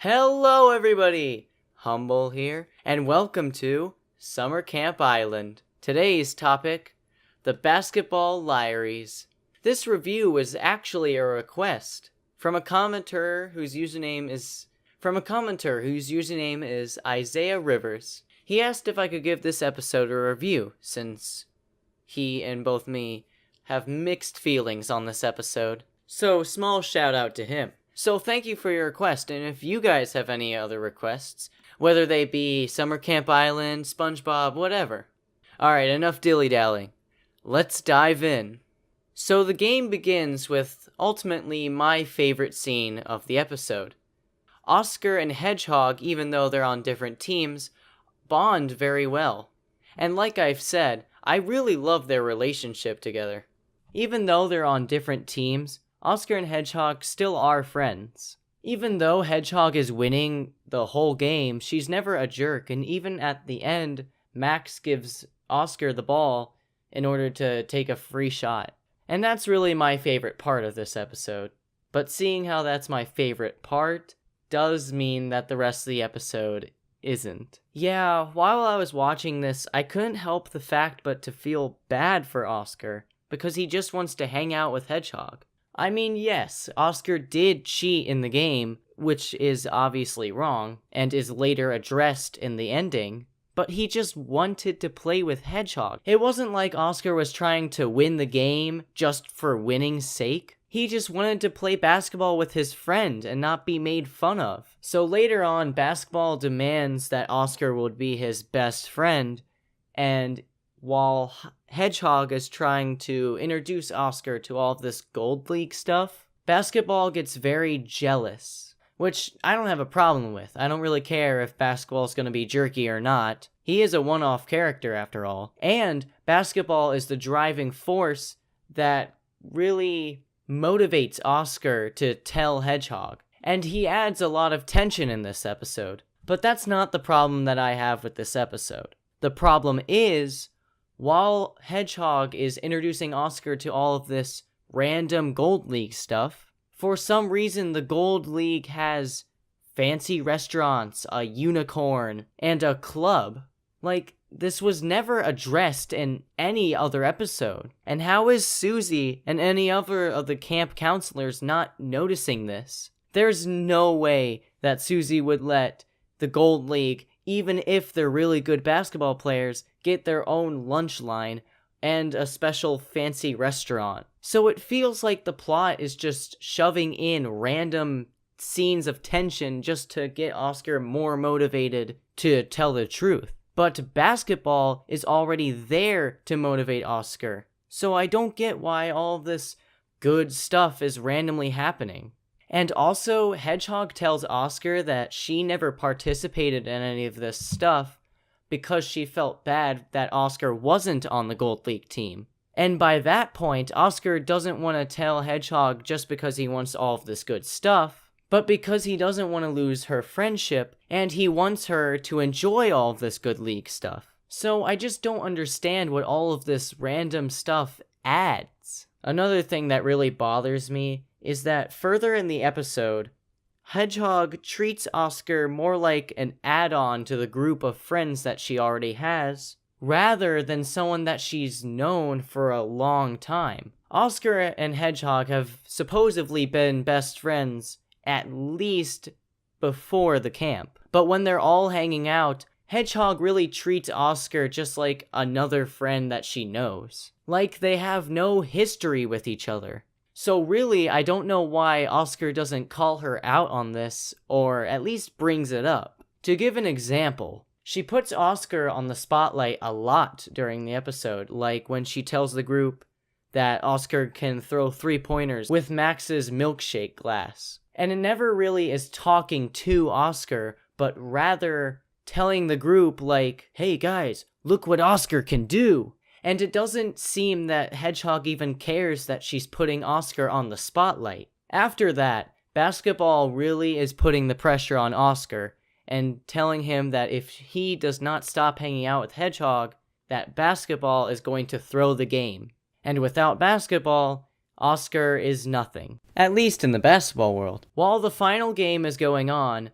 Hello everybody! Humble here, and welcome to Summer Camp Island. Today's topic, the Basketball Liaries. This review was actually a request from a commenter whose username is Isaiah Rivers. He asked if I could give this episode a review, since he and both me have mixed feelings on this episode. So, small shout out to him. So thank you for your request, and if you guys have any other requests, whether they be Summer Camp Island, SpongeBob, whatever. Alright, enough dilly-dallying. Let's dive in. So the game begins with ultimately my favorite scene of the episode. Oscar and Hedgehog, even though they're on different teams, bond very well. And like I've said, I really love their relationship together. Even though they're on different teams, Oscar and Hedgehog still are friends. Even though Hedgehog is winning the whole game, she's never a jerk, and even at the end, Max gives Oscar the ball in order to take a free shot. And that's really my favorite part of this episode. But seeing how that's my favorite part does mean that the rest of the episode isn't. Yeah, while I was watching this, I couldn't help the fact but to feel bad for Oscar, because he just wants to hang out with Hedgehog. I mean, yes, Oscar did cheat in the game, which is obviously wrong, and is later addressed in the ending, but he just wanted to play with Hedgehog. It wasn't like Oscar was trying to win the game just for winning's sake. He just wanted to play basketball with his friend and not be made fun of. So later on, Basketball demands that Oscar would be his best friend, and while Hedgehog is trying to introduce Oscar to all of this Gold League stuff, Basketball gets very jealous, which I don't have a problem with. I don't really care if Basketball is going to be jerky or not. He is a one-off character after all. And Basketball is the driving force that really motivates Oscar to tell Hedgehog. And he adds a lot of tension in this episode. But that's not the problem that I have with this episode. The problem is, while Hedgehog is introducing Oscar to all of this random Gold League stuff, for some reason the Gold League has fancy restaurants, a unicorn, and a club. Like, this was never addressed in any other episode. And how is Susie and any other of the camp counselors not noticing this? There's no way that Susie would let the Gold League, even if they're really good basketball players, get their own lunch line and a special fancy restaurant. So it feels like the plot is just shoving in random scenes of tension just to get Oscar more motivated to tell the truth. But Basketball is already there to motivate Oscar. So I don't get why all this good stuff is randomly happening. And also, Hedgehog tells Oscar that she never participated in any of this stuff because she felt bad that Oscar wasn't on the Gold League team. And by that point, Oscar doesn't want to tell Hedgehog just because he wants all of this good stuff, but because he doesn't want to lose her friendship, and he wants her to enjoy all of this good league stuff. So I just don't understand what all of this random stuff adds. Another thing that really bothers me is that further in the episode, Hedgehog treats Oscar more like an add-on to the group of friends that she already has, rather than someone that she's known for a long time. Oscar and Hedgehog have supposedly been best friends at least before the camp. But when they're all hanging out, Hedgehog really treats Oscar just like another friend that she knows. Like they have no history with each other. So really, I don't know why Oscar doesn't call her out on this, or at least brings it up. To give an example, she puts Oscar on the spotlight a lot during the episode, like when she tells the group that Oscar can throw three-pointers with Max's milkshake glass. And it never really is talking to Oscar, but rather telling the group like, hey guys, look what Oscar can do. And it doesn't seem that Hedgehog even cares that she's putting Oscar on the spotlight. After that, Basketball really is putting the pressure on Oscar and telling him that if he does not stop hanging out with Hedgehog, that Basketball is going to throw the game. And without Basketball, Oscar is nothing. At least in the basketball world. While the final game is going on,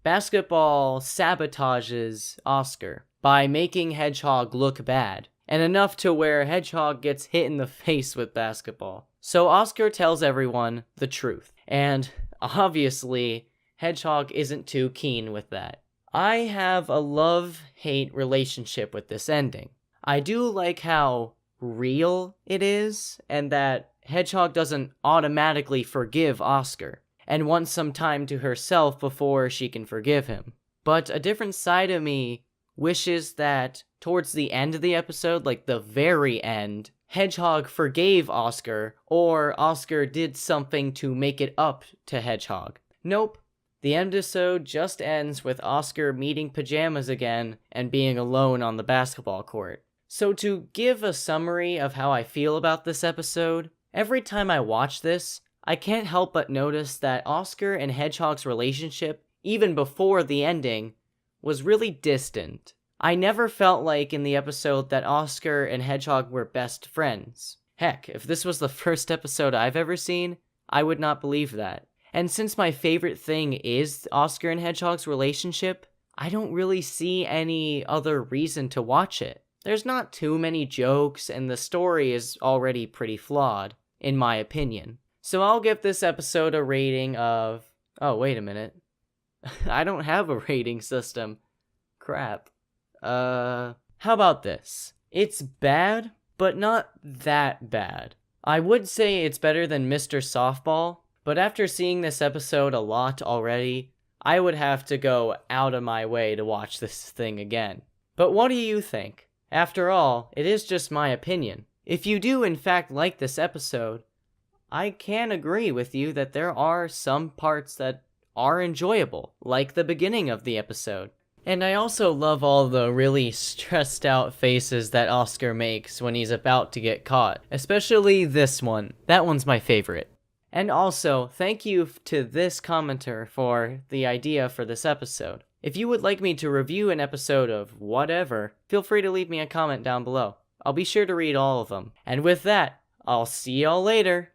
Basketball sabotages Oscar by making Hedgehog look bad, and enough to where Hedgehog gets hit in the face with basketball. So Oscar tells everyone the truth, and obviously, Hedgehog isn't too keen with that. I have a love-hate relationship with this ending. I do like how real it is, and that Hedgehog doesn't automatically forgive Oscar, and wants some time to herself before she can forgive him. But a different side of me wishes that towards the end of the episode, like the very end, Hedgehog forgave Oscar, or Oscar did something to make it up to Hedgehog. Nope. The episode just ends with Oscar meeting pajamas again and being alone on the basketball court. So to give a summary of how I feel about this episode, every time I watch this, I can't help but notice that Oscar and Hedgehog's relationship, even before the ending, was really distant. I never felt like in the episode that Oscar and Hedgehog were best friends. Heck, if this was the first episode I've ever seen, I would not believe that. And since my favorite thing is Oscar and Hedgehog's relationship, I don't really see any other reason to watch it. There's not too many jokes, and the story is already pretty flawed, in my opinion. So I'll give this episode a rating of... Oh, wait a minute. I don't have a rating system. Crap. How about this? It's bad, but not that bad. I would say it's better than Mr. Softball, but after seeing this episode a lot already, I would have to go out of my way to watch this thing again. But what do you think? After all, it is just my opinion. If you do in fact like this episode, I can agree with you that there are some parts that are enjoyable, like the beginning of the episode. And I also love all the really stressed out faces that Oscar makes when he's about to get caught, especially this one. That one's my favorite. And also, thank you to this commenter for the idea for this episode. If you would like me to review an episode of whatever, feel free to leave me a comment down below. I'll be sure to read all of them. And with that, I'll see y'all later.